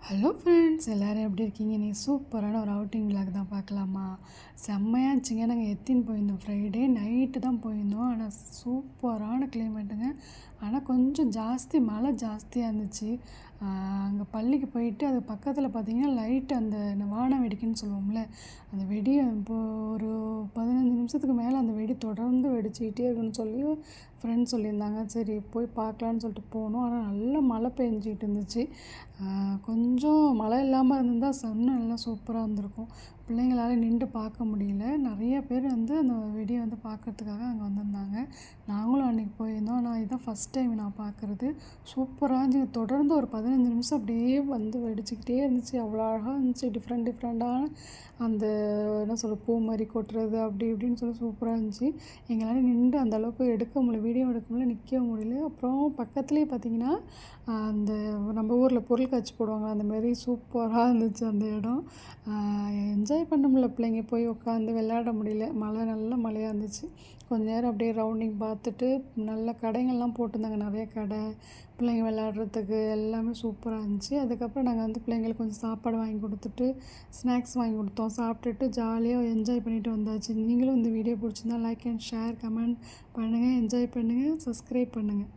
Hello friends, எல்லோரும் எப்படி இருக்கீங்க? நீ சூப்பரான ஒரு அவுட்டிங் விளாக் தான் பார்க்கலாமா? செம்மையாக இருந்துச்சுங்க. நாங்கள் எத்தின்னு போயிருந்தோம், ஃப்ரைடே நைட்டு தான் போயிருந்தோம். ஆனால் சூப்பரான கிளைமேட்டுங்க. ஆனால் கொஞ்சம் மழை ஜாஸ்தியாக இருந்துச்சு. அங்கே பள்ளிக்கு போயிட்டு அது பக்கத்தில் பார்த்திங்கன்னா லைட்டு அந்த வான வெடிக்குன்னு சொல்லுவோம்ல, அந்த வெடி இப்போது ஒரு 15 நிமிஷத்துக்கு மேலே அந்த வெடி தொடர்ந்து வெடிச்சிக்கிட்டே இருக்குன்னு சொல்லி ஃப்ரெண்ட்ஸ் சொல்லியிருந்தாங்க. சரி போய் பார்க்கலான்னு சொல்லிட்டு போனோம். ஆனால் நல்லா மழை பெஞ்சிக்கிட்டு இருந்துச்சு. கொஞ்சம் மழை இல்லாமல் இருந்திருந்தால் இன்னும் நல்லா சூப்பராக இருந்திருக்கும். பிள்ளைங்களால் நின்று பார்க்க முடியல. நிறைய பேர் அந்த வெடியை பார்க்கறதுக்காக அங்கே வந்திருந்தாங்க. நாங்களும் அன்றைக்கி போயிருந்தோம். ஆனால் இதுதான் ஃபஸ்ட் டைம் நான் பார்க்குறது. சூப்பராக இருந்துச்சு. தொடர்ந்து ஒரு 15 நிமிஷம் அப்படியே வெடிச்சிக்கிட்டே இருந்துச்சு. அவ்வளோ அழகாக இருந்துச்சு. டிஃப்ரெண்ட்டான அந்த என்ன சொல்ல, பூ மாதிரி கொட்டுறது அப்படி இப்படின்னு சொல்லி சூப்பராக இருந்துச்சு. எங்களால் நின்று அந்த அளவுக்கு எடுக்க முடியல, வீடியோ எடுக்க முடியல, நிற்க முடியல. அப்புறம் பக்கத்துலேயே பார்த்திங்கன்னா அந்த நம்ம ஊரில் பொருள் காட்சி போடுவாங்க, அந்தமாரி சூப்பராக இருந்துச்சு அந்த இடம். என்ஜாய் பண்ண முடியல, பிள்ளைங்க போய் உட்காந்து விளையாட முடியல. நல்ல மழையாக இருந்துச்சு. கொஞ்ச நேரம் அப்படியே ரவுண்டிங் பார்த்துட்டு நல்ல கடைகள்லாம் போட்டிருந்தாங்க, நிறைய கடை, பிள்ளைங்க விளையாடுறதுக்கு எல்லாமே சூப்பராக இருந்துச்சு. அதுக்கப்புறம் நாங்கள் பிள்ளைங்களுக்கு கொஞ்சம் சாப்பாடு வாங்கி கொடுத்துட்டு ஸ்நாக்ஸ் வாங்கி கொடுத்தோம். சாப்பிட்டுட்டு ஜாலியாக என்ஜாய் பண்ணிவிட்டு வந்தாச்சு. நீங்களும் இந்த வீடியோ பிடிச்சிருந்தா லைக் அண்ட் ஷேர், கமெண்ட் பண்ணுங்கள், என்ஜாய் பண்ணுங்கள், சப்ஸ்கிரைப் பண்ணுங்கள்.